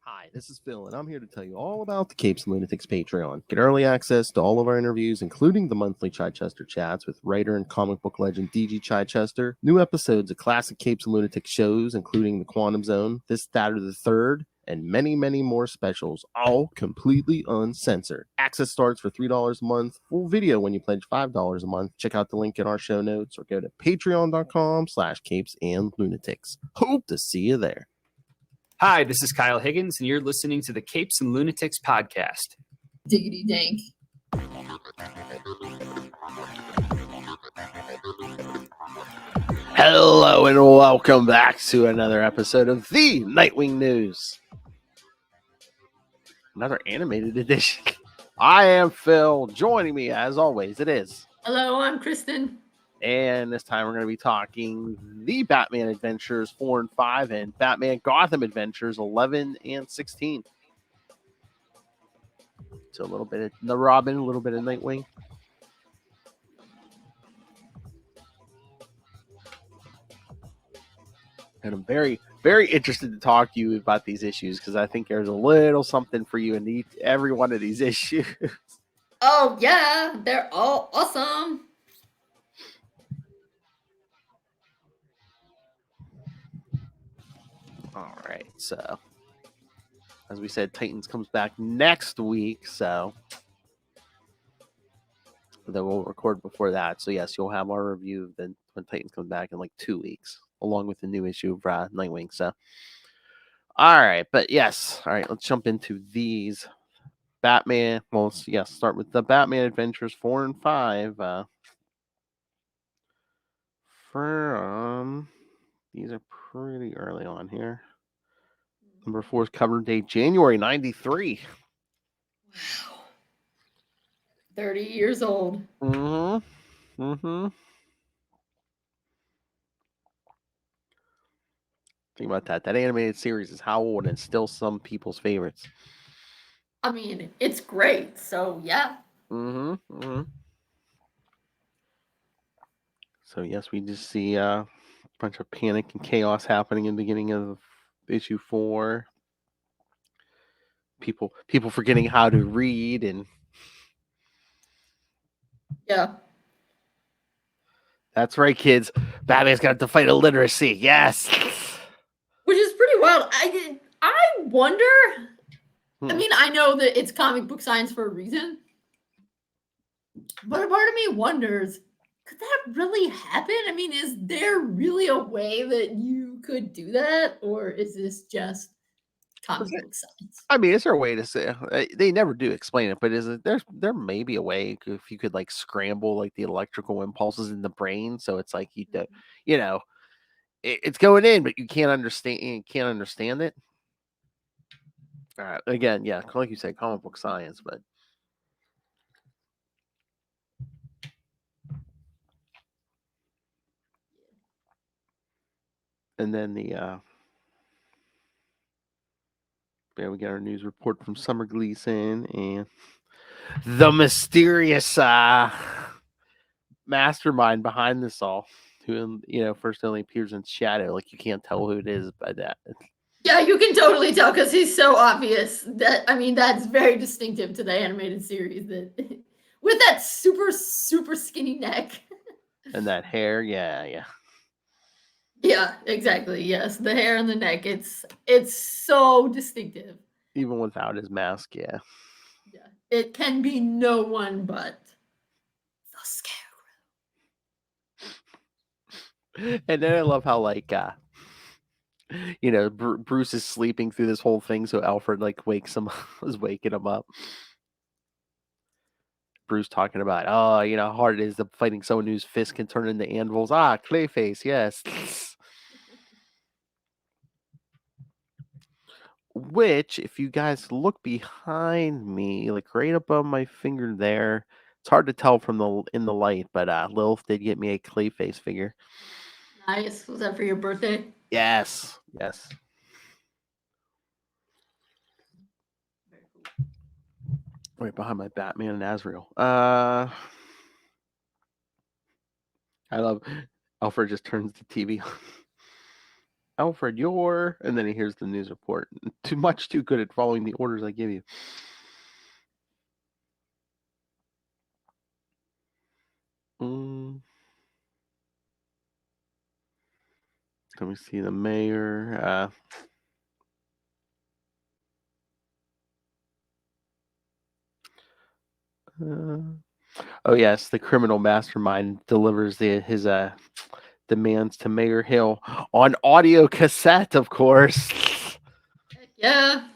Hi, this is Phil, and I'm here to tell you all about the Capes and Lunatics Patreon. Get early access to all of our interviews, including the monthly Chichester chats with writer and comic book legend DG Chichester, new episodes of classic Capes and Lunatics shows, including The Quantum Zone, This, That, or the Third, and many, many more specials, all completely uncensored. Access starts for $3 a month, full video when you pledge $5 a month. Check out the link in our show notes or go to patreon.com/capesandlunatics. Hope to see you there. Hi, this is Kyle Higgins, and you're listening to the Capes and Lunatics podcast. Diggity dank. Hello and welcome back to another episode of the Nightwing News. Another animated edition. I am Phil. Joining me, as always, it is. Hello, I'm Kristen. And this time we're going to be talking the Batman Adventures 4 and 5 and Batman Gotham Adventures 11 and 16. So a little bit of the Robin, a little bit of Nightwing. And I'm very, very interested to talk to you about these issues because I think there's a little something for you in every one of these issues. Oh, yeah, they're all awesome. All right, so as we said, Titans comes back next week, so then we'll record before that. So yes, you'll have our review then when Titans comes back in like 2 weeks, along with the new issue of Nightwing. So, all right, but yes, all right, let's jump into these Batman. Well, yes, start with the Batman Adventures 4 and 5. These are pretty early on here. Number 4 is cover date January 93. Wow. 30 years old. Mm-hmm. Think about that. That animated series is how old and still some people's favorites. I mean, it's great, so yeah. Mm-hmm. So yes, we just see a bunch of panic and chaos happening in the beginning of issue 4. People forgetting how to read and Yeah. that's right, kids. Batman's got to fight illiteracy. Yes. Which is pretty wild. I wonder. I mean, I know that it's comic book science for a reason, but a part of me wonders, could that really happen? I mean, is there really a way that you could do that, or is this just comic book science? I mean, is there a way to say they never do explain it, but is it there may be a way if you could like scramble like the electrical impulses in the brain, so it's like it's going in, but you can't understand it. All right, again, yeah, like you said, comic book science, but and then we get our news report from Summer Gleason and the mysterious mastermind behind this all, who first only appears in shadow, like you can't tell who it is by that. Yeah, you can totally tell because he's so obvious. That's very distinctive to the animated series. That with that super, super skinny neck. And that hair, yeah. Yeah, exactly. Yes, the hair and the neck. It's so distinctive. Even without his mask, yeah. Yeah, it can be no one but the Scarecrow. And then I love how Bruce is sleeping through this whole thing, so Alfred is waking him up. Bruce talking about, how hard it is to fighting someone whose fist can turn into anvils. Clayface, yes. Which, if you guys look behind me, like right above my finger there, it's hard to tell in the light, but Lilith did get me a Clayface figure. Nice. Was that for your birthday? Yes. Right behind my Batman and Azrael. I love Alfred just turns the TV on. Alfred, you're... And then he hears the news report. Too good at following the orders I give you. Let me see the mayor. Oh yes, the criminal mastermind delivers his demands to Mayor Hill on audio cassette, of course. Yeah.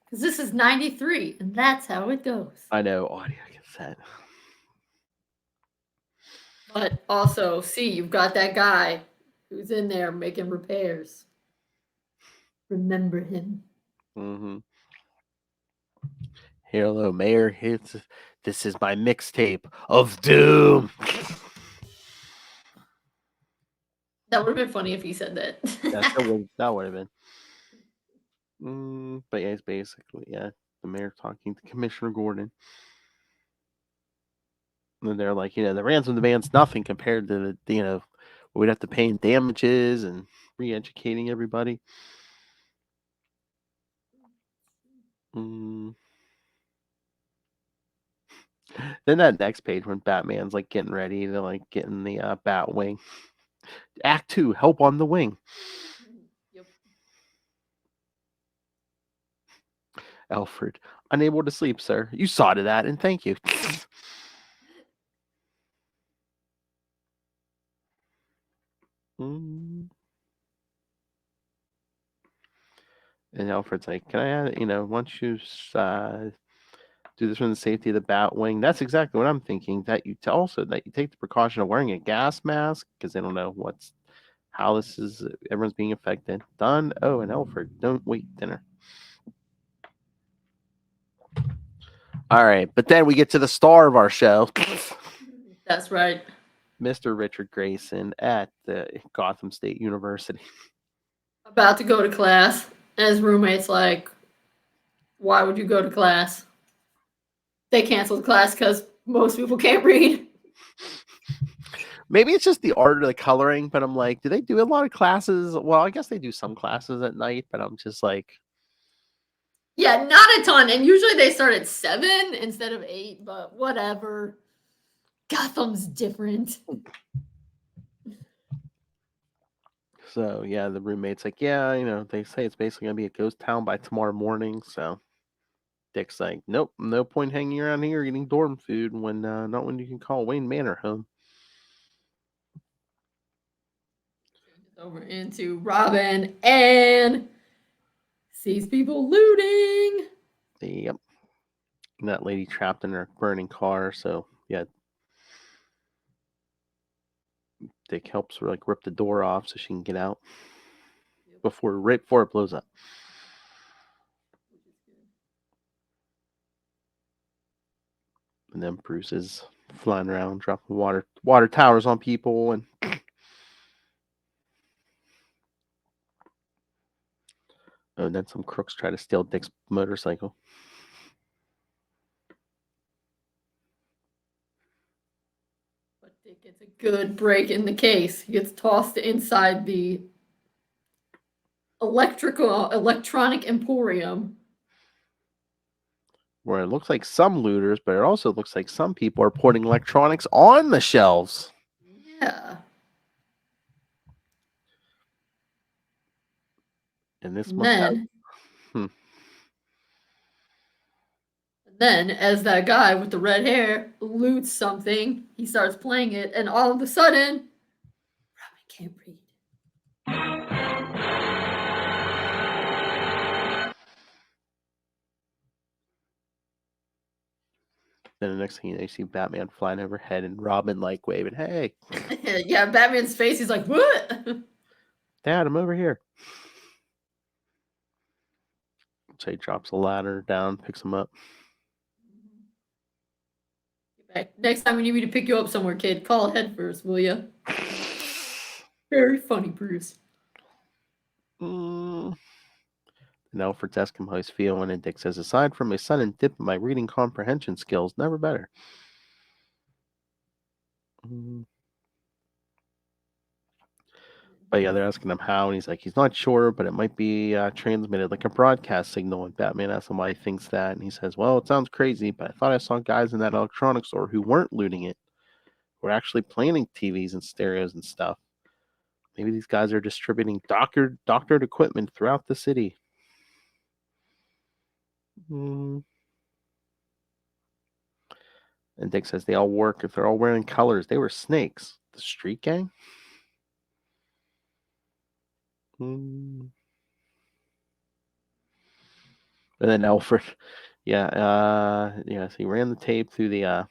Because this is 93, and that's how it goes. I know, audio cassette. But also, see, you've got that guy who's in there making repairs. Remember him. Mm-hmm. Hello, Mayor. This is my mixtape of doom. That would have been funny if he said that. That would have been. But yeah, it's basically, the mayor talking to Commissioner Gordon. And they're like, the ransom demand's nothing compared to the, we'd have to pay in damages and re-educating everybody. Then that next page when Batman's like getting ready to like get in the Batwing. Act 2, help on the wing. Yep. Alfred, unable to sleep, sir. You saw to that, and thank you. And Alfred's like, can I add, once you do this from the safety of the Batwing? That's exactly what I'm thinking. That you take the precaution of wearing a gas mask because they don't know how this is. Everyone's being affected. Done. Oh, and Alfred, don't wait dinner. All right, but then we get to the star of our show. That's right. Mr. Richard Grayson at the Gotham State University. About to go to class, and his roommate's like, why would you go to class? They canceled class because most people can't read. Maybe it's just the art or the coloring, but I'm like, do they do a lot of classes? Well, I guess they do some classes at night, but I'm just like... Yeah, not a ton. And usually they start at 7 instead of 8, but whatever. Gotham's different. So, yeah, the roommate's like, yeah, they say it's basically going to be a ghost town by tomorrow morning. So, Dick's like, nope, no point hanging around here eating dorm food when not when you can call Wayne Manor home. Over into Robin and sees people looting. Yep. And that lady trapped in her burning car. So, yeah. Dick helps her like rip the door off so she can get out right before it blows up. And then Bruce is flying around, dropping water towers on people, and then some crooks try to steal Dick's motorcycle. But Dick gets a good break in the case. He gets tossed inside the electronic emporium. Where it looks like some looters, but it also looks like some people are putting electronics on the shelves. Yeah. And this Then, as that guy with the red hair loots something, he starts playing it, and all of a sudden, Robin can't read. Then the next thing you see Batman flying overhead and Robin like waving, hey. Yeah, Batman's face, he's like, what? Dad, I'm over here. So he drops a ladder down, picks him up. Next time we need me to pick you up somewhere, kid, call ahead first, will you? Very funny, Bruce. And Alfred's asking him how he's feeling, and Dick says, aside from my sudden dip in my reading comprehension skills, never better. But yeah, they're asking him how, and he's like, he's not sure, but it might be transmitted like a broadcast signal. And Batman asks him why he thinks that, and he says, well, it sounds crazy, but I thought I saw guys in that electronics store who weren't looting it, who were actually planting TVs and stereos and stuff. Maybe these guys are distributing doctored equipment throughout the city. And Dick says they all work if they're all wearing colors. They were snakes. The street gang? And then Alfred, so he ran the tape through the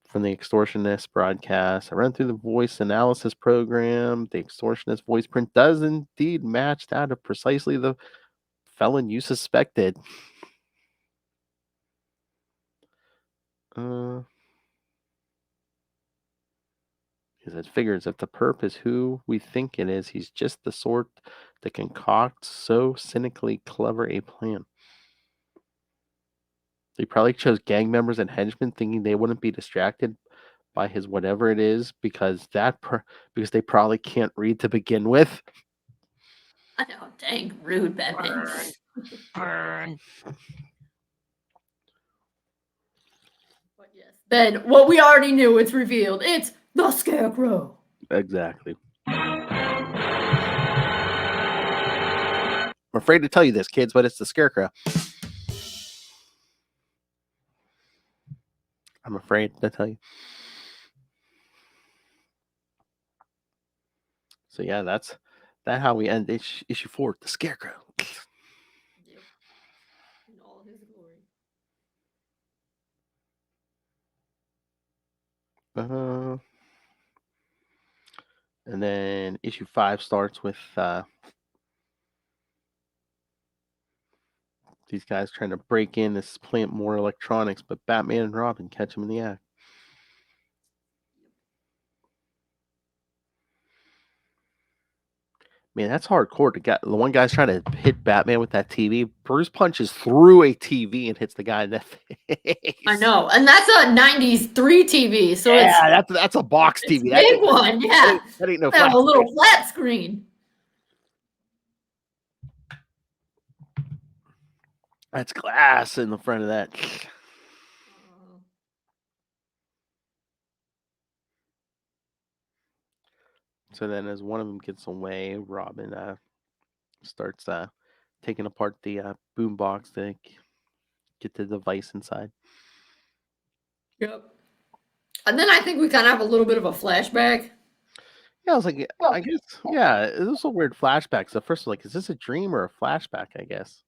from the extortionist broadcast. I ran through the voice analysis program. The extortionist voice print does indeed match that of precisely the felon you suspected. He says, figures if the perp is who we think it is, he's just the sort that concoct so cynically clever a plan. They probably chose gang members and henchmen thinking they wouldn't be distracted by his whatever it is because they probably can't read to begin with. I know, dang rude, Batman. Burn. But yes, then what we already knew, it's revealed. It's the Scarecrow. Exactly. I'm afraid to tell you this, kids, but it's the Scarecrow. I'm afraid to tell you. So yeah, that's how we end issue 4, the Scarecrow. Yep. In all his glory. And then issue 5 starts with these guys trying to break in this plant more electronics, but Batman and Robin catch them in the act. Man, that's hardcore. The one guy's trying to hit Batman with that TV. Bruce punches through a TV and hits the guy in the face. I know, and that's a '90s 3 TV, so yeah, that's a box it's TV. a big one. Yeah, that ain't no flat flat. A little flat screen. That's glass in the front of that. So then, as one of them gets away, Robin starts taking apart the boombox to get the device inside. Yep. And then I think we kind of have a little bit of a flashback. Yeah, I was like, I guess, yeah, it was a weird flashback. So first, like, is this a dream or a flashback? I guess.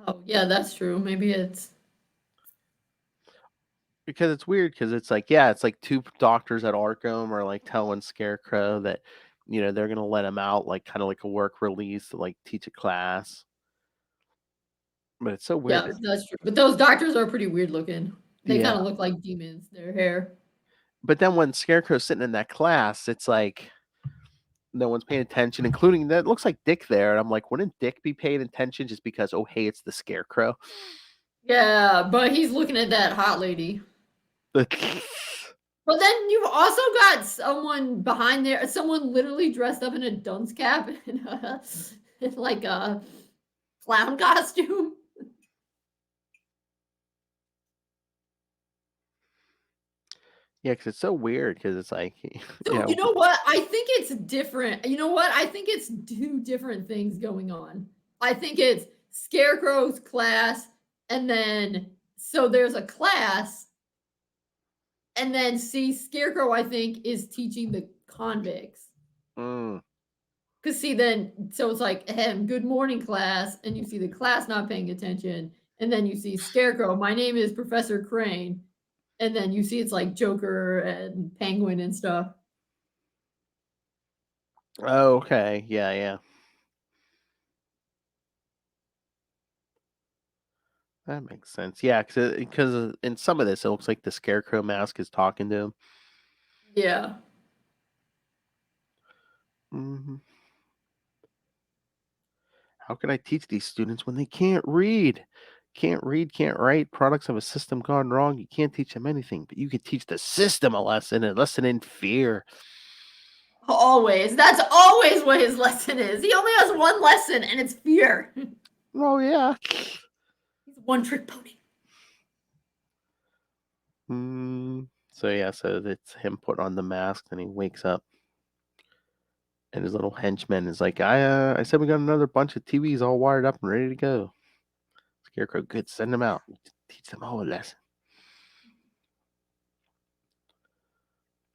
Oh yeah, that's true. Maybe it's because it's weird. Because it's like, yeah, it's like 2 doctors at Arkham are like telling Scarecrow that they're gonna let him out, like kind of like a work release to like teach a class. But it's so weird. Yeah, that's true. But those doctors are pretty weird looking. They kind of look like demons. Their hair. But then when Scarecrow's sitting in that class, it's like no one's paying attention, including that. It looks like Dick there. And I'm like, wouldn't Dick be paying attention just because, oh, hey, it's the Scarecrow? Yeah, but he's looking at that hot lady. But then you've also got someone behind there, someone literally dressed up in a dunce cap and like a clown costume. yeah, because it's so weird. Because it's like, So you know what? I think it's different. You know what? I think it's 2 different things going on. I think it's Scarecrow's class, and then so there's a class, and then Scarecrow, I think, is teaching the convicts. Because so it's like, good morning, class, and you see the class not paying attention, and then you see Scarecrow, my name is Professor Crane, and then you see it's like Joker and Penguin and stuff. Oh, okay. Yeah. That makes sense. Yeah, because in some of this, it looks like the Scarecrow mask is talking to him. Yeah. How can I teach these students when they can't read? Can't read, can't write. Products of a system gone wrong. You can't teach them anything, but you can teach the system a lesson in fear. Always. That's always what his lesson is. He only has one lesson, and it's fear. Oh, yeah. He's a one-trick pony. So it's him put on the mask, and he wakes up. And his little henchman is like, I said we got another bunch of TVs all wired up and ready to go. Scarecrow, good, send them out. Teach them all a lesson.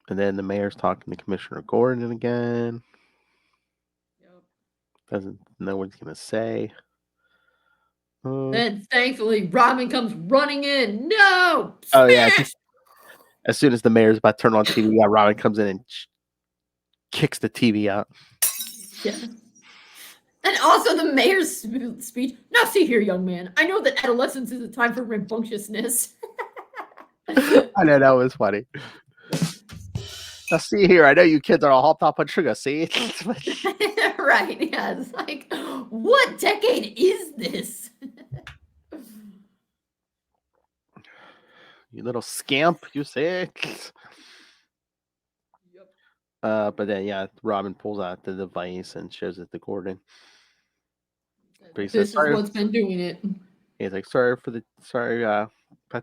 And then the mayor's talking to Commissioner Gordon again. Yep. Doesn't know what he's going to say. Then, thankfully, Robin comes running in. No! Oh, yeah. Smash! As soon as the mayor's about to turn on TV, Robin comes in and kicks the TV out. Yeah. And also the mayor's speech. Now, see here, young man. I know that adolescence is a time for rambunctiousness. I know, that was funny. Now, see here, I know you kids are all hopped up on sugar, see? Right, yeah. It's like, what decade is this? You little scamp, you say? Yep. But then, yeah, Robin pulls out the device and shows it to Gordon. But he This says, is what's been doing it. He's like, sorry about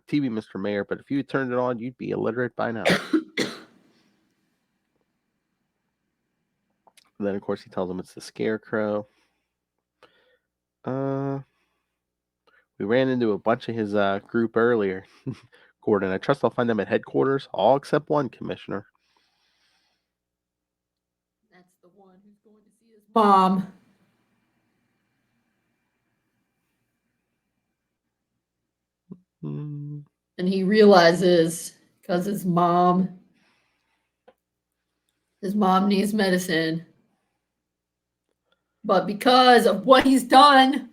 TV, Mr. Mayor, but if you turned it on, you'd be illiterate by now. And then, of course, he tells him it's the Scarecrow. We ran into a bunch of his group earlier. Gordon, I trust I'll find them at headquarters, all except one, Commissioner. That's the one who's going to see his mom. And he realizes because his mom needs medicine. But because of what he's done,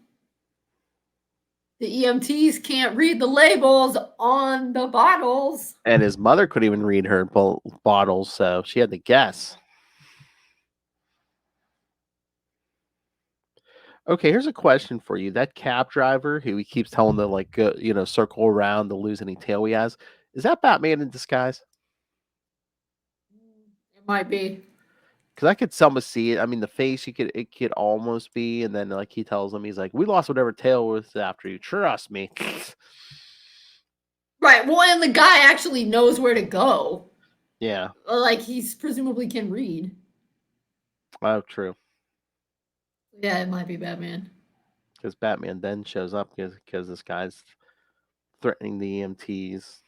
the EMTs can't read the labels on the bottles. And his mother couldn't even read her bottles, so she had to guess. Okay, here's a question for you. That cab driver who he keeps telling to, like, circle around to lose any tail he has, is that Batman in disguise? It might be. Because I could somewhat see it. I mean, the face, it could almost be, and then like he tells him, he's like, "We lost whatever tail was after you. Trust me." Right. Well, and the guy actually knows where to go. Yeah. Like he's presumably can read. Oh, true. Yeah, it might be Batman. Because Batman then shows up because this guy's threatening the EMTs.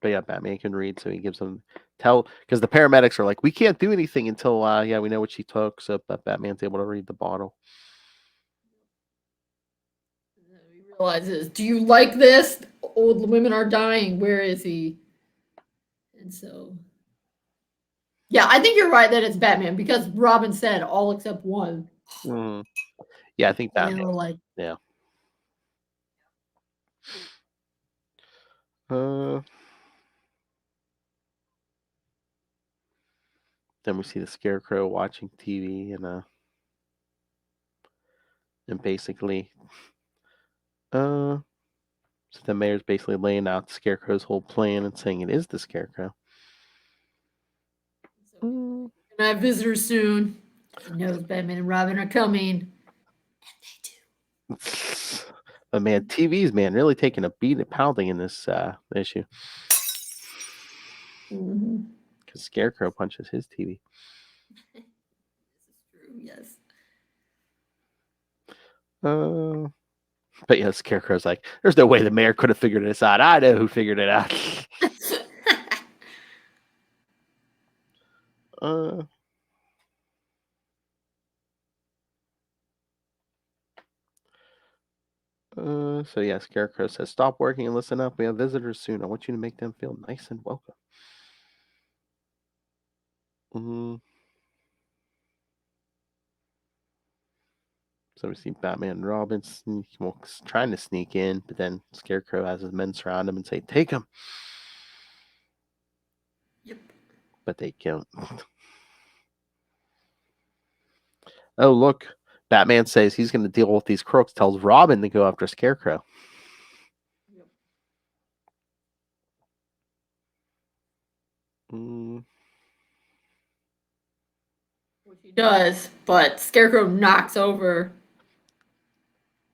But yeah, Batman can read, so he gives them because the paramedics are like, we can't do anything until we know what she took. So Batman's able to read the bottle. He realizes, do you like this? Old women are dying. Where is he? And so, yeah, I think you're right that it's Batman because Robin said all except one. Yeah, I think Batman. Like, yeah. Then we see the Scarecrow watching TV and basically, so the mayor's basically laying out the Scarecrow's whole plan and saying it is the Scarecrow. So I have visitors soon. He knows Batman and Robin are coming. And they do. But man, TV's really taking a pounding in this issue. Because Scarecrow punches his TV. This is true, yes. But yeah, Scarecrow's like, there's no way the mayor could have figured this out. I know who figured it out. So yeah, Scarecrow says, stop working and listen up. We have visitors soon. I want you to make them feel nice and welcome. So we see Batman and Robin trying to sneak in, but then Scarecrow has his men surround him and say, take him. Yep. But they can't. Oh, look. Batman says he's going to deal with these crooks, tells Robin to go after Scarecrow. Yep. Mm, Which he does, but Scarecrow knocks over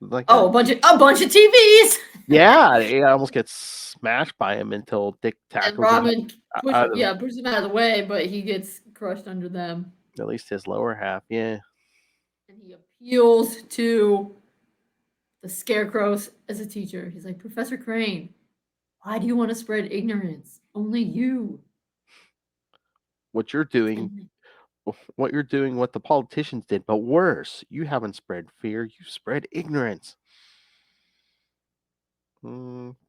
like a bunch of TVs. yeah, it almost gets smashed by him until Dick And tackles him Robin out of pushes him out of the way, but he gets crushed under them. at least his lower half. Yeah. And he appeals to the Scarecrows as a teacher. He's like, Professor Crane, why do you want to spread ignorance? Only you. What you're doing, what the politicians did, but worse. You haven't spread fear, you spread ignorance.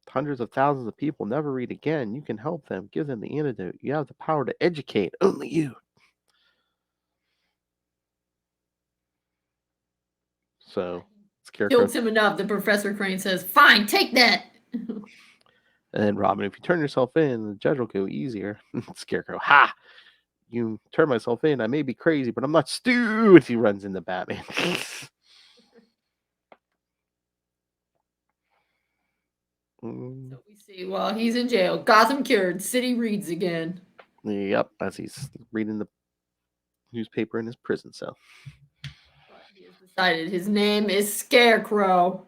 Hundreds of thousands of people never read again. You can help them, give them the antidote. You have the power to educate. Only you. So, Scarecrow. Guilts him enough that Professor Crane says, fine, take that. And Robin, if you turn yourself in, the judge will go easier. Scarecrow, ha! You turn myself in. I may be crazy, but I'm not stupid. He runs into Batman. So we see, while he's in jail, Gotham cured, city reads again. Yep, as he's reading the newspaper in his prison cell. But he has decided his name is Scarecrow.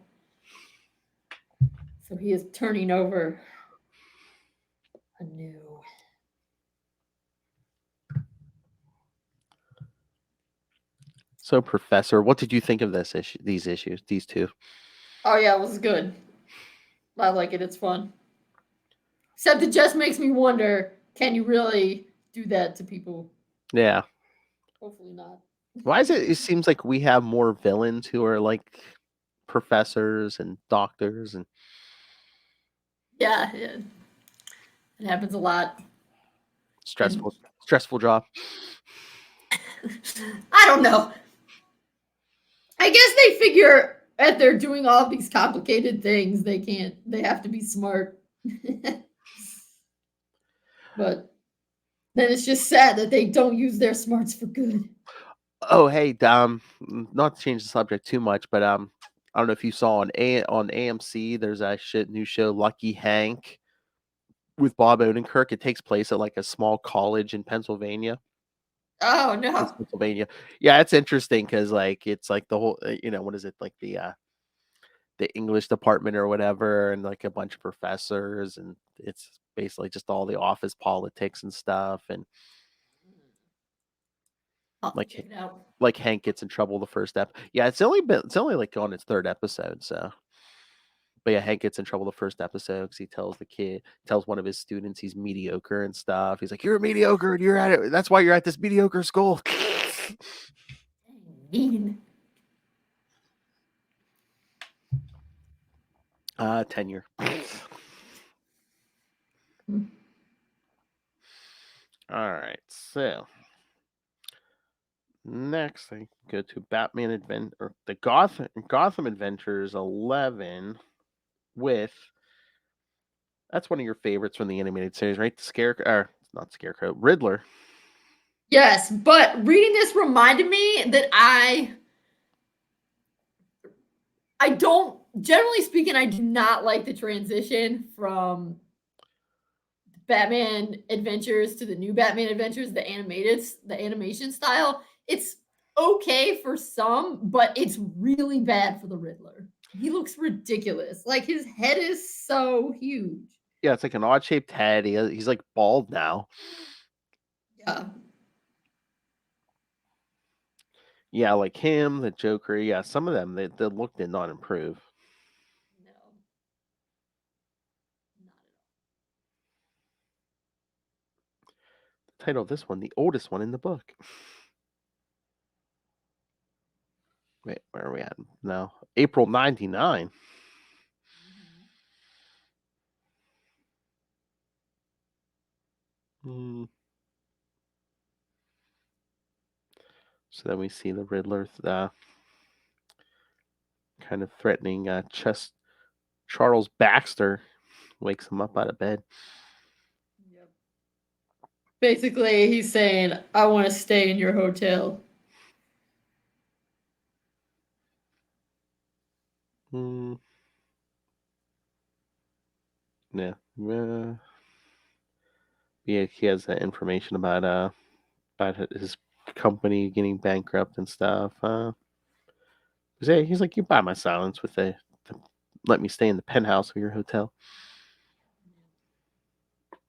So he is turning over anew. So, Professor, what did you think of this issue? These two? Oh yeah, it was good. I like it. It's fun. Except it just makes me wonder, can you really do that to people? Yeah. Hopefully not. Why is it? It seems like we have more villains who are like professors and doctors and. Yeah, it happens a lot. Stressful job. I don't know. I guess they figure if they're doing all these complicated things, they have to be smart. But then it's just sad that they don't use their smarts for good. Oh, hey, not to change the subject too much, but I don't know if you saw on AMC. There's a new show, Lucky Hank, with Bob Odenkirk. It takes place at like a small college in Pennsylvania. Oh no! Pennsylvania, yeah, it's interesting because like it's like the whole, what is it like the English department or whatever, and like a bunch of professors, and it's basically just all the office politics and stuff, and like Hank gets in trouble the first step. Yeah, it's only like on its third episode, so. But yeah, Hank gets in trouble the first episode because he tells one of his students he's mediocre and stuff. He's like, "You're mediocre, and you're at it. That's why you're at this mediocre school." Mean. Tenure. All right, so next I go to the Gotham Adventures 11 with. That's one of your favorites from the animated series, right? Not Scarecrow, Riddler. Yes, but reading this reminded me that I don't, generally speaking, I do not like the transition from Batman Adventures to the new Batman Adventures, the animation style. It's okay for some, but it's really bad for the Riddler. He looks ridiculous. Like his head is so huge. Yeah, it's like an odd-shaped head. He's like bald now. Yeah. Yeah, like him, the Joker. Yeah, some of them, the look did not improve. No. Not The title of this one, the oldest one in the book. Wait, where are we at now? April 99. So then we see the Riddler kind of threatening Charles Baxter. Wakes him up out of bed. Yep. Basically, he's saying, I want to stay in your hotel. Yeah. he has that information about his company getting bankrupt and stuff. He's like, you buy my silence with the let me stay in the penthouse of your hotel.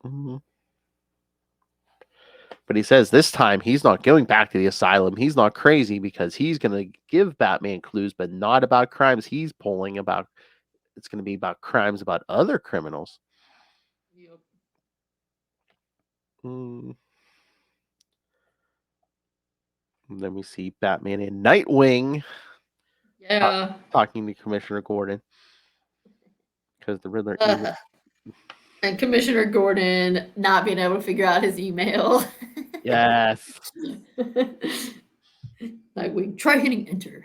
Mm-hmm. But he says this time he's not going back to the asylum. He's not crazy because he's going to give Batman clues, but not about crimes he's pulling about. It's going to be about crimes about other criminals. Yep. And then we see Batman and Nightwing. Yeah. Talking to Commissioner Gordon. Because the Riddler and Commissioner Gordon not being able to figure out his email. Yes. Nightwing, try hitting enter.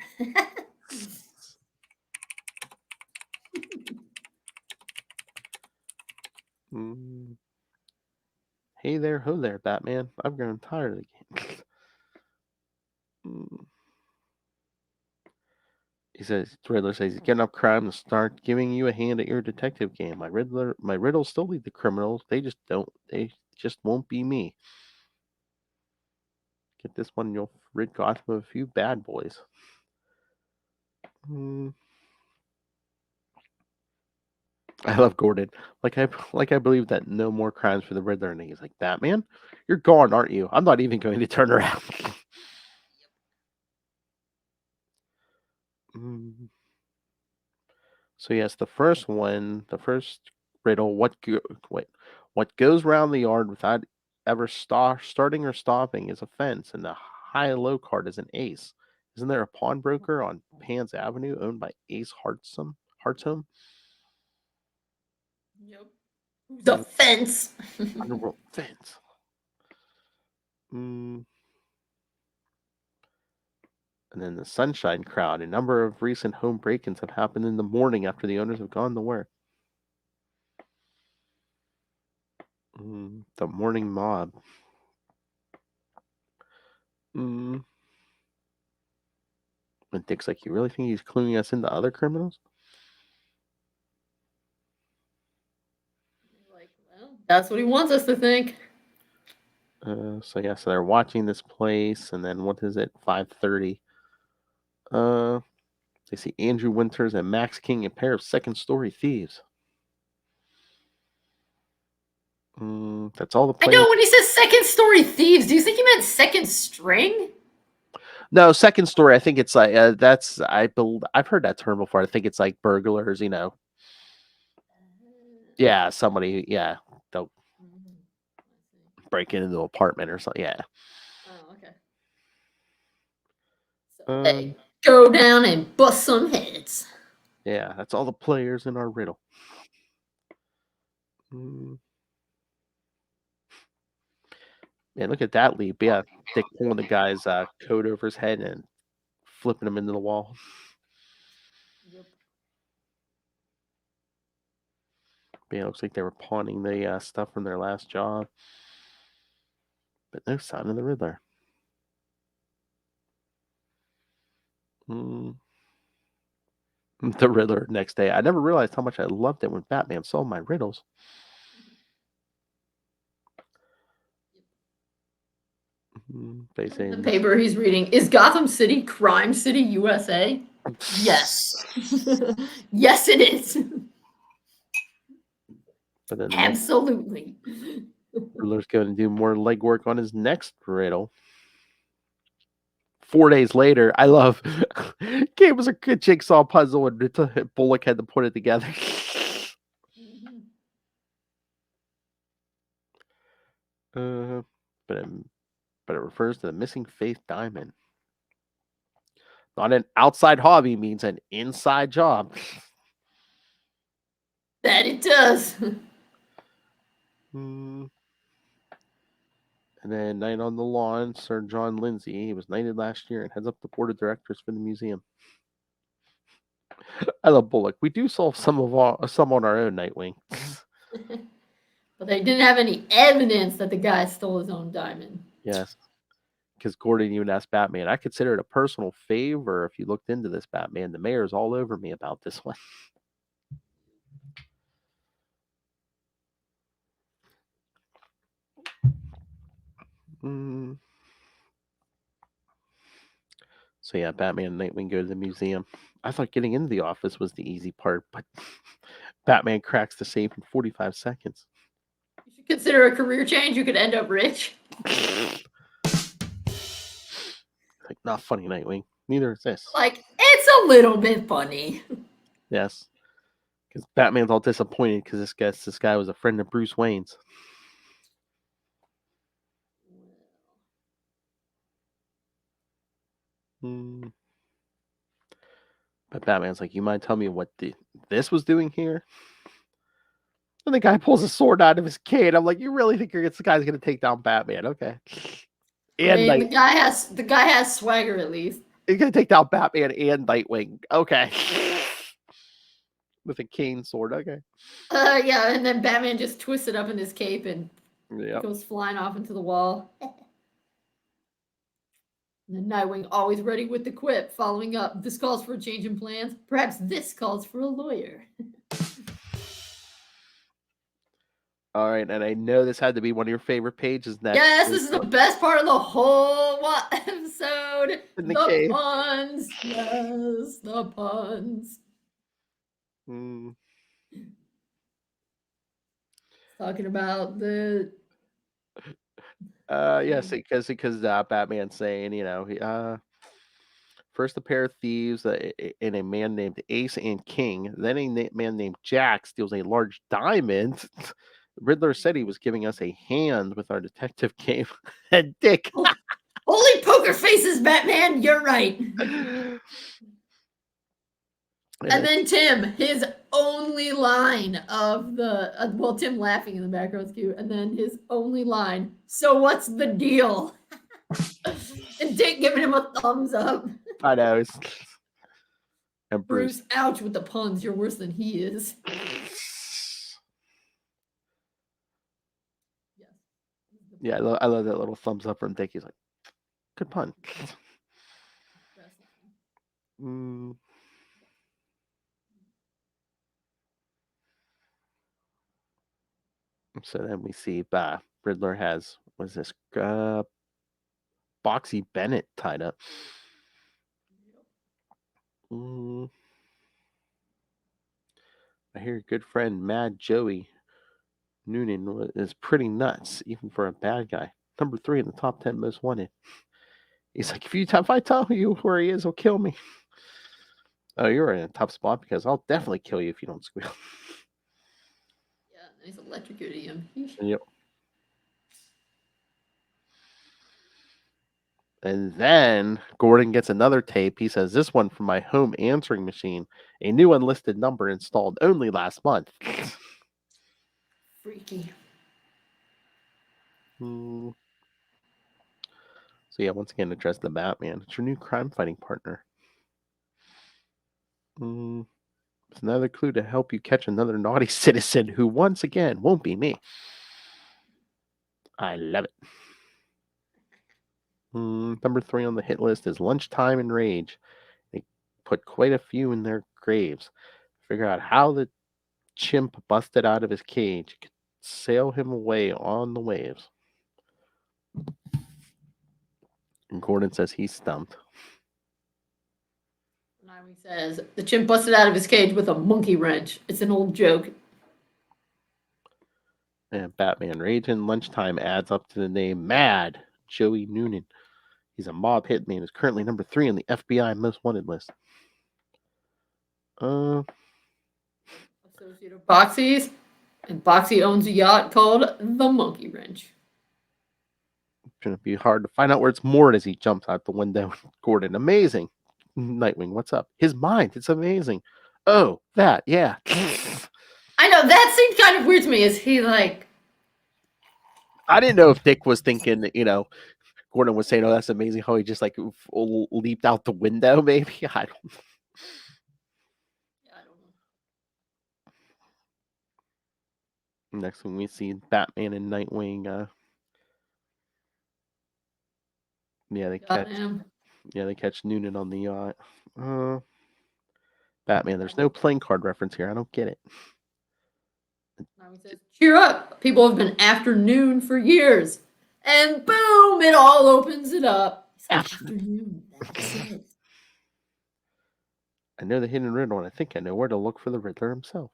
Hey there, ho there, Batman. I've grown tired of the game. He says, Riddler says he's getting up crime and start giving you a hand at your detective game. My riddles still lead the criminals. They just won't be me. Get this one, you'll rid Gotham of a few bad boys. I love Gordon. Like I believe that no more crimes for the Riddler. And he's like, Batman, you're gone, aren't you? I'm not even going to turn around. So yes, the first riddle, what goes round the yard without ever starting or stopping is a fence, and the high-low card is an ace. Isn't there a pawnbroker on Pan's Avenue owned by Ace Hartsome? Yep. The fence. Underworld fence. And then the Sunshine Crowd. A number of recent home break-ins have happened in the morning after the owners have gone to work. The morning mob. And Dick's like, you really think he's cluing us into other criminals? Like, well, that's what he wants us to think. So they're watching this place, and then what is it? 5:30. They see Andrew Winters and Max King, a pair of second-story thieves. That's all the I players. know when he says second-story thieves, do you think he meant second string? No, second story. I think it's like I've heard that term before. I think it's like burglars. Yeah, somebody. Yeah, they'll break into the apartment or something. Yeah. Oh, okay. So they go down and bust some heads. Yeah, that's all the players in our riddle. Man, look at that leap. Yeah, Dick pulling the guy's coat over his head and flipping him into the wall. Yep. Yeah, it looks like they were pawning the stuff from their last job. But no sign of the Riddler. The Riddler next day. I never realized how much I loved it when Batman solved my riddles. They say The paper he's reading is Gotham City Crime City, USA. Yes. Yes, it is. But then Absolutely. Riddler's going to do more legwork on his next riddle. 4 days later, I love game was a good jigsaw puzzle and Bullock had to put it together. But it refers to the missing Faith Diamond. Not an outside hobby means an inside job. That it does. And then Night on the Lawn, Sir John Lindsay. He was knighted last year and heads up the board of directors for the museum. I love Bullock. We do solve some on our own, Nightwing. But they didn't have any evidence that the guy stole his own diamond. Yes. Because Gordon even asked Batman, I consider it a personal favor if you looked into this, Batman. The mayor's all over me about this one. Mm. So yeah, Batman and Nightwing go to the museum. I thought getting into the office was the easy part, but Batman cracks the safe in 45 seconds. You should consider a career change. You could end up rich. Like, not funny, Nightwing. Neither is this. Like, it's a little bit funny. Yes. Because Batman's all disappointed because this guy was a friend of Bruce Wayne's. Hmm. But Batman's like, you mind telling me what this was doing here? And the guy pulls a sword out of his cane. I'm like, you really think this guy's gonna take down Batman? Okay. And I mean, the guy has swagger at least. he's gonna take down Batman and Nightwing. Okay. With a cane sword. Okay. Yeah, and then Batman just twists it up in his cape and Yeah. goes flying off into the wall. And then Nightwing always ready with the quip, following up. This calls for a change in plans. Perhaps this calls for a lawyer. All right, and I know this had to be one of your favorite pages next. Yes, this is the best part of the whole episode. In the The cave. puns. Yes, the puns. Talking about the yes, because Batman's saying, first a pair of thieves and a man named Ace and King, then a man named Jack steals a large diamond. Riddler said he was giving us a hand with our detective game. And Dick. holy poker faces, Batman. You're right. And then Tim, his only line of the Tim laughing in the background's cute, and then his only line. So what's the deal? And Dick giving him a thumbs up. I know. And Bruce, ouch with the puns. You're worse than he is. Yeah, I love that little thumbs up from Dick. He's like, good pun. So then we see Riddler has, what is this? Boxy Bennett tied up. I hear your good friend Mad Joey Noonan is pretty nuts, even for a bad guy. Number 3 in the top 10 most wanted. He's like, if I tell you where he is, he'll kill me. Oh, you're in a tough spot because I'll definitely kill you if you don't squeal. Yeah, he's electrocuted him. Yep. And then Gordon gets another tape. He says, this one from my home answering machine. A new unlisted number installed only last month. Freaky. So yeah, once again, address the Batman. It's your new crime-fighting partner. It's another clue to help you catch another naughty citizen who, once again, won't be me. I love it. Number 3 on the hit list is Lunchtime and Rage. They put quite a few in their graves. Figure out how the chimp busted out of his cage. Could sail him away on the waves. And Gordon says he's stumped. Nightwing says the chimp busted out of his cage with a monkey wrench. It's an old joke. And Batman Rage and Lunchtime adds up to the name Mad Joey Noonan. He's a mob hitman who's currently number 3 on the FBI most wanted list. Associate of Boxy's, and Boxy owns a yacht called the Monkey Wrench. It's gonna be hard to find out where it's moored as he jumps out the window. Gordon, amazing. Nightwing, what's up? His mind, it's amazing. Oh, that, yeah. I know, that seemed kind of weird to me. Is he like... I didn't know if Dick was thinking, Gordon was saying, oh, that's amazing how he just like leaped out the window, maybe. I don't know. Next thing we see Batman and Nightwing. They catch Noonan on the yacht. Batman, there's no playing card reference here. I don't get it. Says, cheer up! People have been after Noon for years. And boom, it all opens it up. It's like, afternoon. That's it. I know the hidden riddle, and I think I know where to look for the Riddler himself.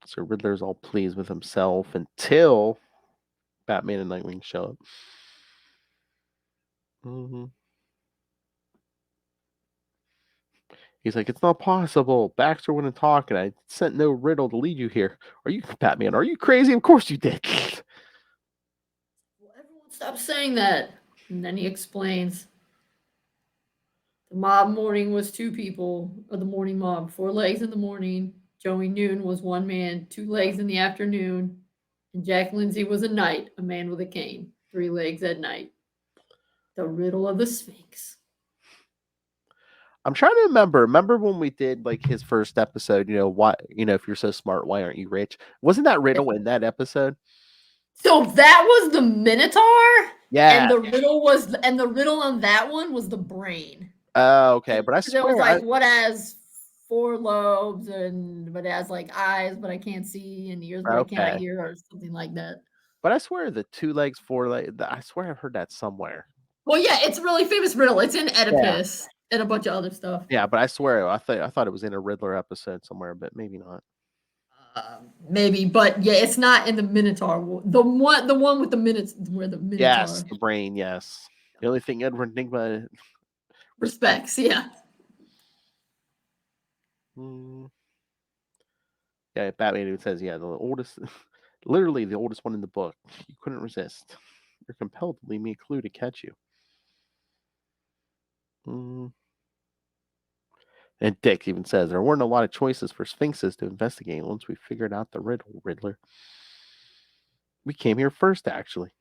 So Riddler's all pleased with himself until Batman and Nightwing show up. He's like, it's not possible. Baxter wouldn't talk, and I sent no riddle to lead you here. Are you, Batman? Are you crazy? Of course you did. Well, everyone stop saying that. And then he explains. The mob morning was 2 people, or the morning mob, 4 legs in the morning. Joey Noon was 1 man, 2 legs in the afternoon. And Jack Lindsay was a knight, a man with a cane, 3 legs at night. The riddle of the Sphinx. I'm trying to remember. Remember when we did like his first episode? Why? If you're so smart, why aren't you rich? Wasn't that riddle in that episode? So that was the Minotaur? Yeah. And the riddle on that one was the brain. Oh, okay. But I swear, it was like, what has 4 lobes but it has like eyes, but I can't see, and ears, but I cannot hear, or something like that. But I swear the 2 legs, 4 legs. I swear I've heard that somewhere. Well, yeah, it's a really famous riddle. It's in Oedipus and a bunch of other stuff. Yeah, but I swear I thought it was in a Riddler episode somewhere, but maybe not. Maybe, but yeah, it's not in the Minotaur. The one with the minutes where the Minotaur. Yes, the brain. Yes, the only thing Edward Enigma respects. Yeah. Yeah, Batman even says, "Yeah, the oldest, literally the oldest one in the book. You couldn't resist. You're compelled to leave me a clue to catch you." And Dick even says there weren't a lot of choices for sphinxes to investigate once we figured out the riddle, Riddler. We came here first, actually.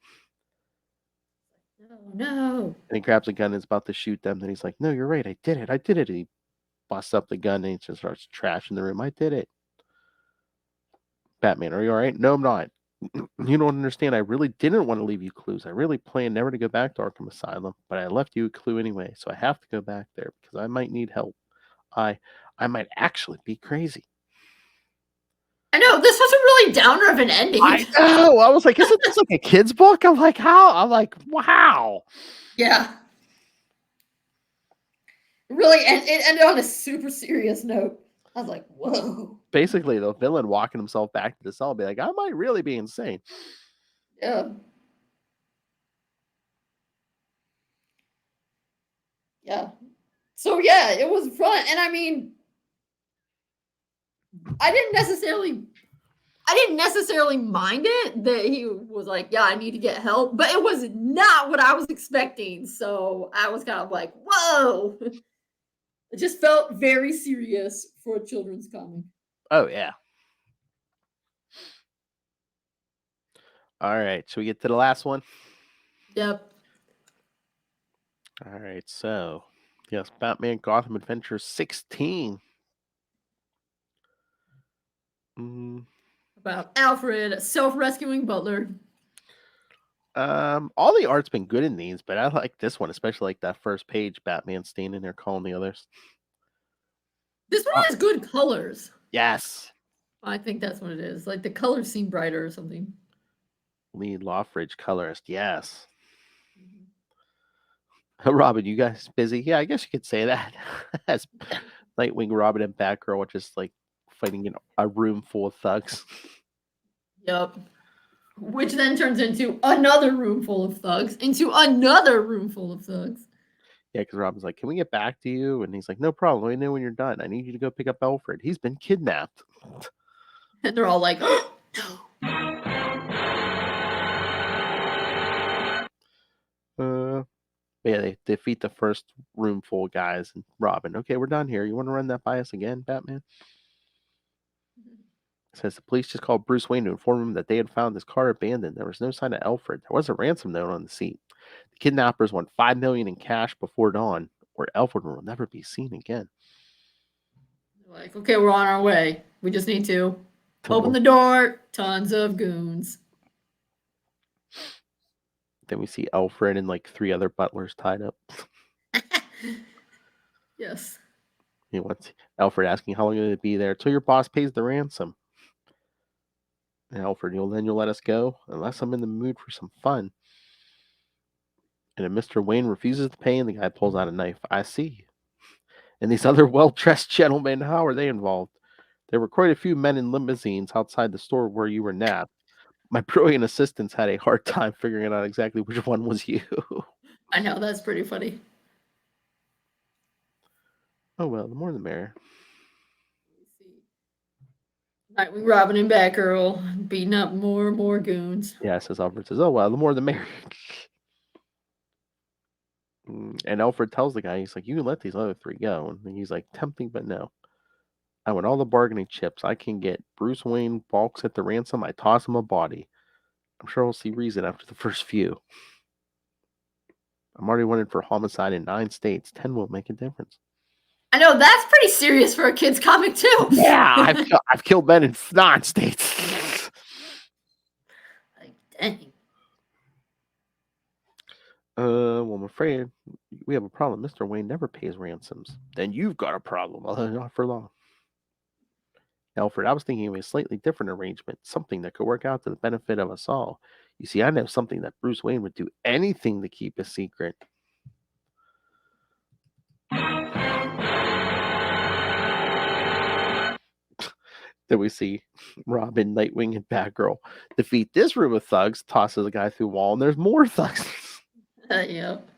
No. And he grabs a gun and is about to shoot them. Then he's like, "No, you're right. I did it. I did it." And he busts up the gun and he just starts trashing the room. "I did it." Batman, are you all right? "No, I'm not. You don't understand. I really didn't want to leave you clues. I really planned never to go back to Arkham Asylum, but I left you a clue anyway, so I have to go back there because I might need help. I might actually be crazy." I know, this was a really downer of an ending. I know. I was like, isn't this like a kid's book? I'm like, how? I'm like, wow. Yeah. Really, it ended on a super serious note. I was like, whoa. Basically, the villain walking himself back to the cell, be like, I might really be insane. Yeah. Yeah. So yeah, it was fun. And I mean, I didn't necessarily mind it that he was like, yeah, I need to get help, but it was not what I was expecting. So I was kind of like, whoa. It just felt very serious for a children's comic. Oh, yeah. All right. Should we get to the last one? Yep. All right. So, yes, Batman Gotham Adventures 16. About Alfred, a self-rescuing butler. All the art's been good in these, but I like this one, especially like that first page, Batman standing there calling the others. This one has good colors. Yes. I think that's what it is. Like the colors seem brighter or something. Lee Lawfridge, colorist. Yes. Robin, you guys busy? Yeah, I guess you could say that. As Nightwing, Robin, and Batgirl are just like fighting in a room full of thugs. Yep. Which then turns into another room full of thugs, into another room full of thugs. Yeah, because Robin's like, "Can we get back to you?" And he's like, "No problem. Let me know when you're done. I need you to go pick up Alfred. He's been kidnapped." And they're all like, no. Yeah, they defeat the first room full of guys. And Robin, "Okay, we're done here. You want to run that by us again, Batman?" Says the police just called Bruce Wayne to inform him that they had found his car abandoned. There was no sign of Alfred. There was a ransom note on the seat. The kidnappers want $5 million in cash before dawn, or Alfred will never be seen again. Like, okay, we're on our way. We just need to open the door. Tons of goons. Then we see Alfred and like 3 other butlers tied up. Yes. He wants Alfred asking how long will it be there till your boss pays the ransom. Alfred, you'll let us go? Unless I'm in the mood for some fun. And if Mr. Wayne refuses to pay and the guy pulls out a knife, I see. And these other well-dressed gentlemen, how are they involved? There were quite a few men in limousines outside the store where you were nabbed. My brilliant assistants had a hard time figuring out exactly which one was you. I know, that's pretty funny. Oh, well, the more the merrier. Nightwing, Robin, and Batgirl beating up more and more goons. Yeah, says Alfred says, oh, well, the more the merrier. And Alfred tells the guy, he's like, you can let these other three go. And he's like, tempting, but no. I want all the bargaining chips I can get. Bruce Wayne balks at the ransom. I toss him a body. I'm sure we'll see reason after the first few. I'm already wanted for homicide in 9 states. 10 won't make a difference. I know, that's pretty serious for a kid's comic, too. Yeah, I've killed men in 9 states. Like, dang. Well, I'm afraid we have a problem. Mr. Wayne never pays ransoms. Then you've got a problem. Although not for long. Alfred, I was thinking of a slightly different arrangement, something that could work out to the benefit of us all. You see, I know something that Bruce Wayne would do anything to keep a secret. Then we see Robin, Nightwing, and Batgirl defeat this room of thugs, tosses a guy through a wall, and there's more thugs. Yep.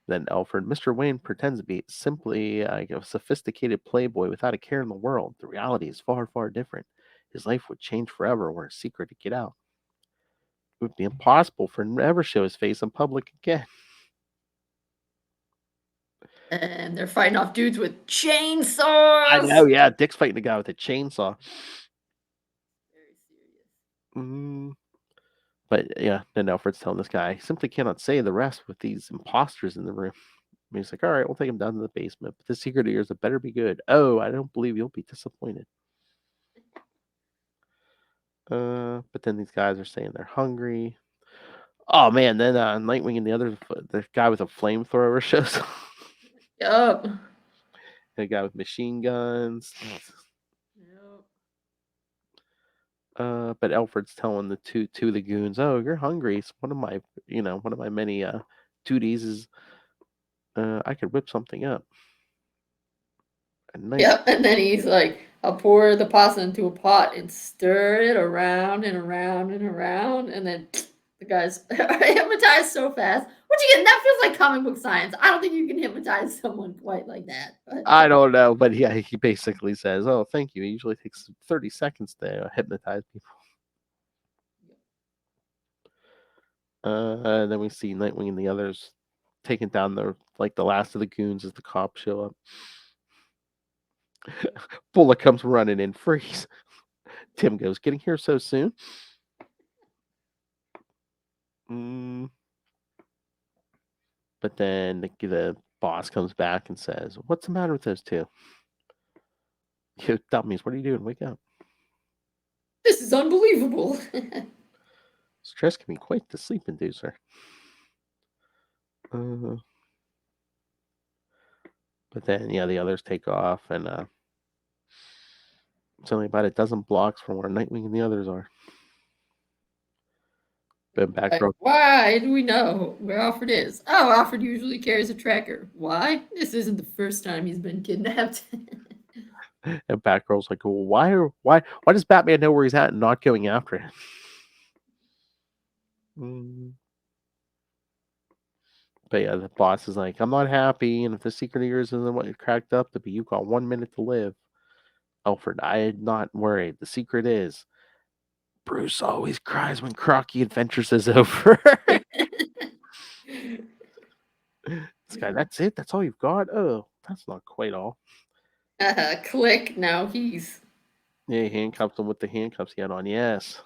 Then Alfred, Mr. Wayne pretends to be simply like a sophisticated playboy without a care in the world. The reality is far, far different. His life would change forever were a secret to get out. It would be impossible for him to ever show his face in public again. And they're fighting off dudes with chainsaws. I know, yeah. Dick's fighting a guy with a chainsaw. Very serious. But yeah, then Alfred's telling this guy, he simply cannot say the rest with these imposters in the room. And he's like, all right, we'll take him down to the basement. But the secret of yours had better be good. Oh, I don't believe you'll be disappointed. But then these guys are saying they're hungry. Oh man, then Nightwing and the guy with a flamethrower shows up. Yup. The guy with machine guns. Yep. But Alfred's telling the two of the goons, "Oh, you're hungry. It's one of my many duties is I could whip something up." And Yep. And then he's like, I'll pour the pasta into a pot and stir it around and around and around. And then the guys are hypnotized so fast. Once again, that feels like comic book science. I don't think you can hypnotize someone quite like that. But I don't know, but yeah, he basically says, "Oh, thank you." It usually takes 30 seconds to hypnotize people. And then we see Nightwing and the others taking down the last of the goons as the cops show up. Bullock comes running in, freeze. Tim goes, "Getting here so soon?" But then the boss comes back and says, "What's the matter with those two? You dummies, what are you doing? Wake up." this is unbelievable. Stress can be quite the sleep inducer. But then, yeah, the others take off, and it's only about a dozen blocks from where Nightwing and the others are. But Batgirl, Why do we know where Alfred is? Oh, Alfred usually carries a tracker. Why? This isn't the first time he's been kidnapped. and Batgirl's like, "Well, why does Batman know where he's at and not going after him?" But yeah, the boss is like, "I'm not happy, and if the secret of yours isn't what you cracked up to be, you've got 1 minute to live." Alfred, I am not worried. The secret is Bruce always cries when Crocky Adventures is over. This guy, that's it? That's all you've got? Oh, that's not quite all. Click. Now he's. Yeah, he handcuffed him with the handcuffs he had on. Yes.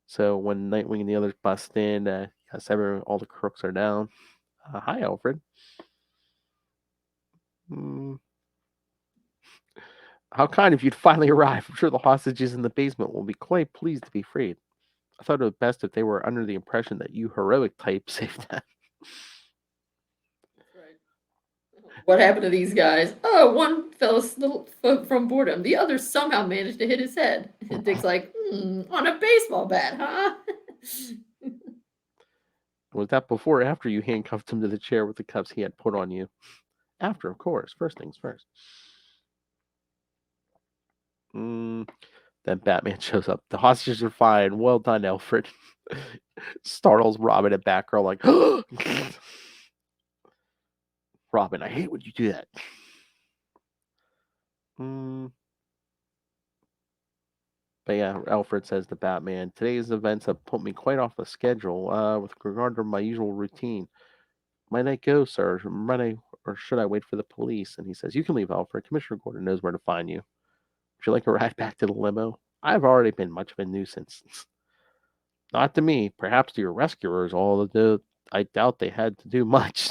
So when Nightwing and the others bust in, yes, all the crooks are down. Hi, Alfred. How kind of you to finally arrive. I'm sure the hostages in the basement will be quite pleased to be freed. I thought it would best if they were under the impression that you heroic type saved them. What happened to these guys? Oh, one fell asleep from boredom. The other somehow managed to hit his head. And Dick's like, on a baseball bat, huh? Was that before or after you handcuffed him to the chair with the cuffs he had put on you? After, of course. First things first. Then Batman shows up. The hostages are fine. Well done, Alfred. Startles Robin and Batgirl like, Robin, I hate when you do that. But yeah, Alfred says to Batman, today's events have put me quite off the schedule with regard to my usual routine. Might I go, sir? Or should I wait for the police? And he says, you can leave, Alfred. Commissioner Gordon knows where to find you. Would you like a ride back to the limo? I've already been much of a nuisance. Not to me. Perhaps to your rescuers, although I doubt they had to do much.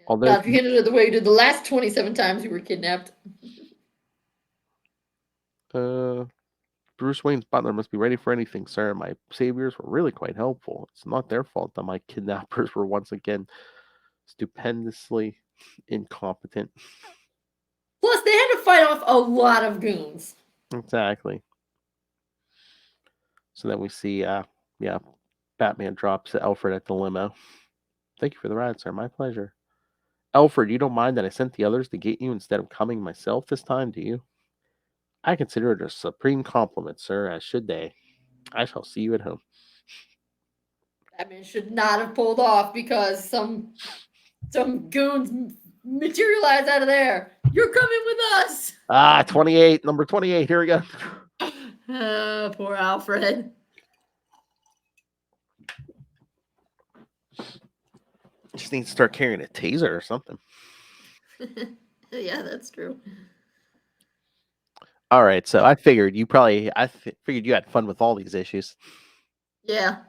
Although, Not beginning of the way you did the last 27 times you were kidnapped. Bruce Wayne's butler must be ready for anything, sir. My saviors were really quite helpful. It's not their fault that my kidnappers were once again stupendously incompetent. Plus, they had to fight off a lot of goons. Exactly. So then we see, Batman drops Alfred at the limo. Thank you for the ride, sir. My pleasure. Alfred, you don't mind that I sent the others to get you instead of coming myself this time, do you? I consider it a supreme compliment, sir, as should they. I shall see you at home. Batman should not have pulled off because some goons materialized out of there. You're coming with us. 28, number 28. Here we go. Poor Alfred. Just need to start carrying a taser or something. Yeah, that's true. All right, so I figured you figured you had fun with all these issues. Yeah.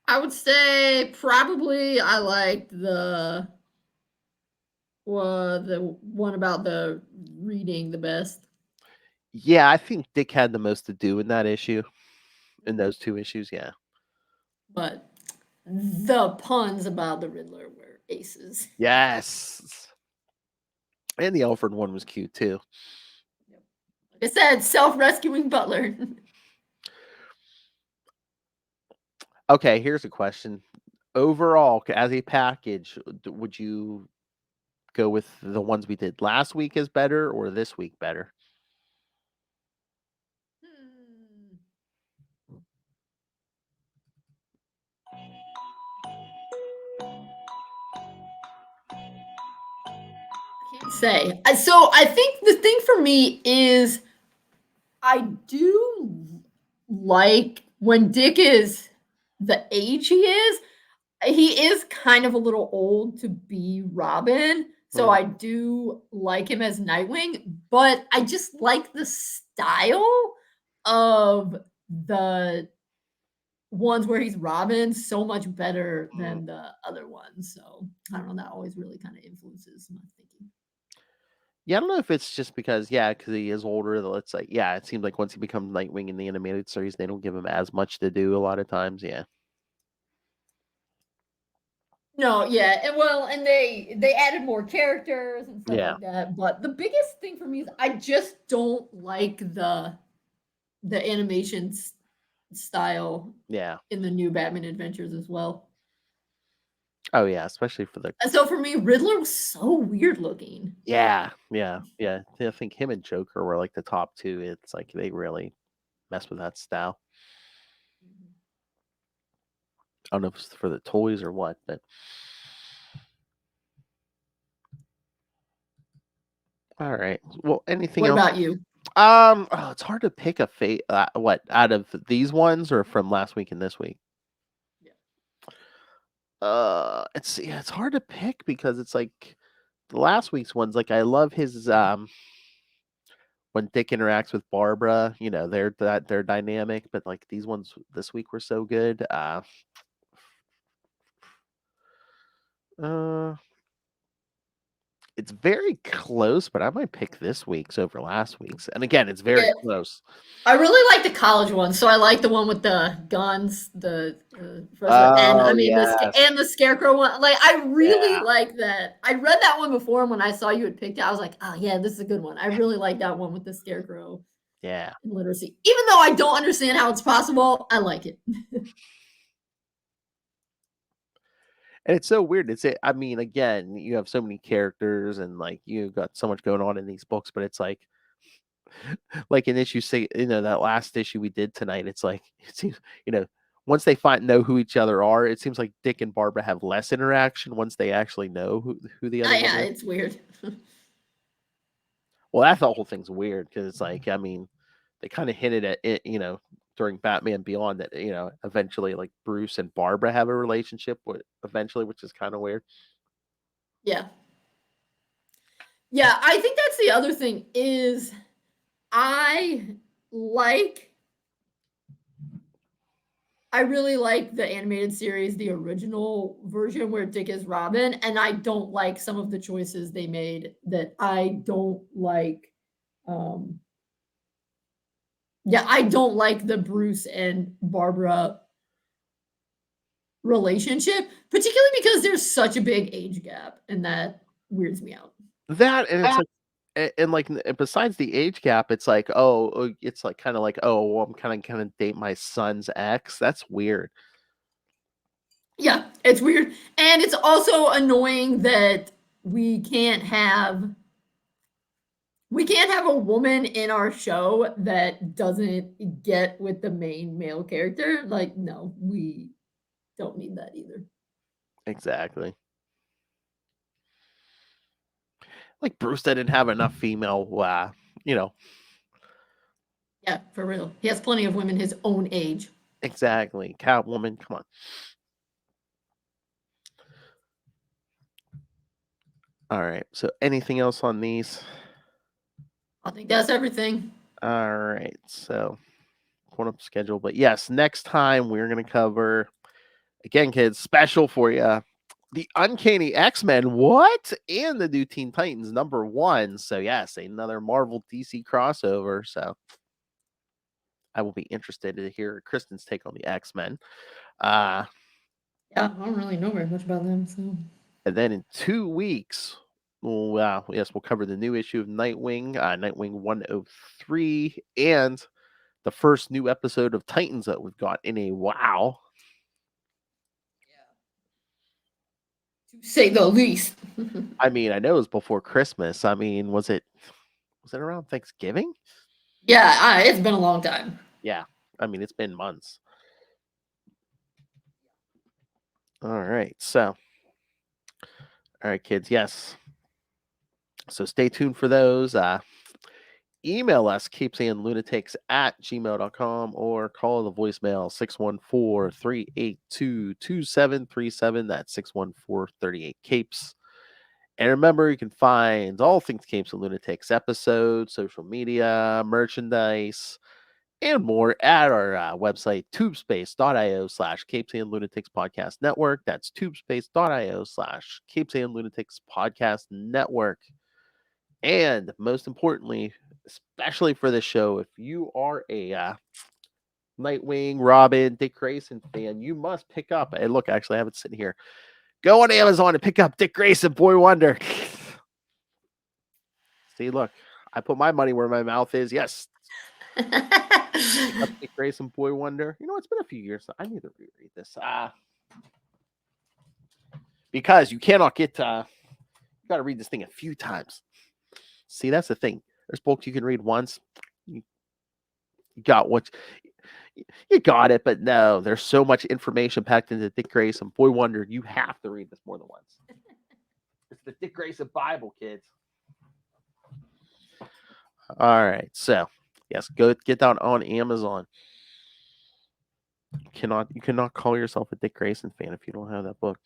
I would say probably I liked the one about the reading the best. Yeah, I think Dick had the most to do in that issue. In those two issues, yeah. But the puns about the Riddler were aces. Yes. And the Alfred one was cute too. Like I said, self-rescuing butler. Okay, here's a question. Overall, as a package, would you go with the ones we did last week as better or this week better? Can't say. So I think the thing for me is I do like when Dick is the age he is. He is kind of a little old to be Robin. So I do like him as Nightwing, but I just like the style of the ones where he's Robin so much better than the other ones. So I don't know. That always really kind of influences my thinking. Yeah, I don't know if it's just because he is older. That it's like, it seems like once he becomes Nightwing in the animated series, they don't give him as much to do a lot of times. Yeah. No, yeah, and they added more characters and stuff Yeah. like that. But the biggest thing for me is I just don't like the animation style Yeah. in the new Batman Adventures as well. Oh yeah, especially for the. And so for me, Riddler was so weird looking. Yeah. I think him and Joker were like the top two. It's like they really mess with that style. I don't know if it's for the toys or what, but all right. Well, anything What else? about you? It's hard to pick a fate. What out of these ones or from last week and this week? It's hard to pick because it's like the last week's ones. Like I love his when Dick interacts with Barbara. You know, they're dynamic, but like these ones this week were so good. It's very close, but I might pick this week's over last week's. And again, it's very close. I really like the college one, so I like the one with the guns, the and the scarecrow one. Like, I really like that. I read that one before, and when I saw you had picked it, I was like, oh yeah, this is a good one. I really like that one with the scarecrow. Yeah. And literacy. Even though I don't understand how it's possible, I like it. And it's so weird. I mean, again, you have so many characters and like you've got so much going on in these books, but it's like an issue, say, that last issue we did tonight, it's like it seems, once they know who each other are, it seems like Dick and Barbara have less interaction once they actually know who the other one is. It's weird. Well, that's the whole thing's weird because it's like, I mean, they kind of hinted at it, during Batman Beyond that, eventually like Bruce and Barbara have a relationship eventually, which is kind of weird. Yeah. Yeah, I think that's the other thing is I really like the animated series, the original version where Dick is Robin, and I don't like some of the choices they made that I don't like. I don't like the Bruce and Barbara relationship, particularly because there's such a big age gap, and that weirds me out. That and it's and besides the age gap, it's like, it's like kind of like, well, I'm kind of date my son's ex. That's weird. Yeah, it's weird, and it's also annoying that we can't have a woman in our show that doesn't get with the main male character. Like, no, we don't need that either. Exactly. Like Bruce didn't have enough female, Yeah, for real. He has plenty of women his own age. Exactly. Catwoman, come on. All right. So anything else on these? I think that's everything. All right. So pulling up the schedule. But yes, next time we're going to cover, again, kids, special for you, the Uncanny X-Men, what? And the new Teen Titans #1. So yes, another Marvel DC crossover. So I will be interested to hear Kristen's take on the X-Men. Yeah, I don't really know very much about them. So. And then in 2 weeks, we'll cover the new issue of Nightwing, Nightwing 103, and the first new episode of Titans that we've got in a while. To say the least. I mean, I know it was before Christmas. I mean, was it around Thanksgiving? Yeah, it's been a long time. Yeah, I mean, it's been months. All right, so, all right, kids, yes. So stay tuned for those. Email us, CapesandLunatics@gmail.com, or call the voicemail 614-382-2737. That's 614-38-CAPES. And remember, you can find all things Capes and Lunatics episodes, social media, merchandise, and more at our website, tubespace.io/Capes and Lunatics Podcast Network. That's tubespace.io/Capes and Lunatics Podcast Network. And most importantly, especially for this show, if you are a Nightwing, Robin, Dick Grayson fan, you must pick up. And look, actually, I have it sitting here. Go on Amazon and pick up Dick Grayson, Boy Wonder. See, look, I put my money where my mouth is. Yes. Dick Grayson, Boy Wonder. You know, it's been a few years. So I need to reread this. Because you cannot get, you got to read this thing a few times. See, that's the thing. There's books you can read once. You got you got it, but no, there's so much information packed into Dick Grayson, Boy Wonder. You have to read this more than once. It's the Dick Grayson Bible, kids. All right, so yes, go get that on Amazon. You cannot call yourself a Dick Grayson fan if you don't have that book.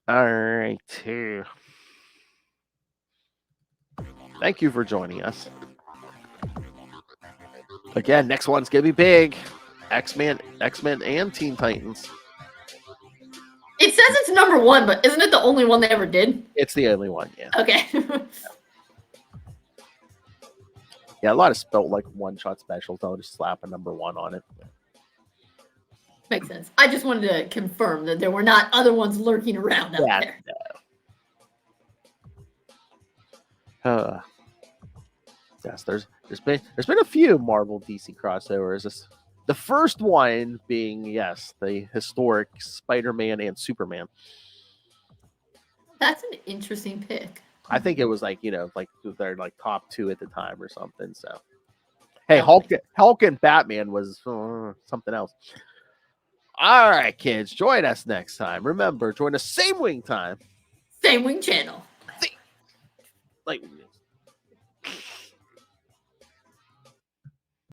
All right, too. Thank you for joining us. Again, next one's gonna be big. X-Men and Teen Titans. It's It says it's number 1, but isn't it the only one they ever did? It's the only one, yeah. Okay. Yeah, a lot of spelt like one-shot specials. I'll just slap a number 1 on it. Makes sense. I just wanted to confirm that there were not other ones lurking around out there. No. Yes, there's been a few Marvel DC crossovers. The first one being, yes, the historic Spider-Man and Superman. That's an interesting pick. I think it was like they're like top 2 at the time or something. So, hey, Hulk and Batman was something else. All right, kids, join us next time. Remember, join us same wing time, Same wing channel. like.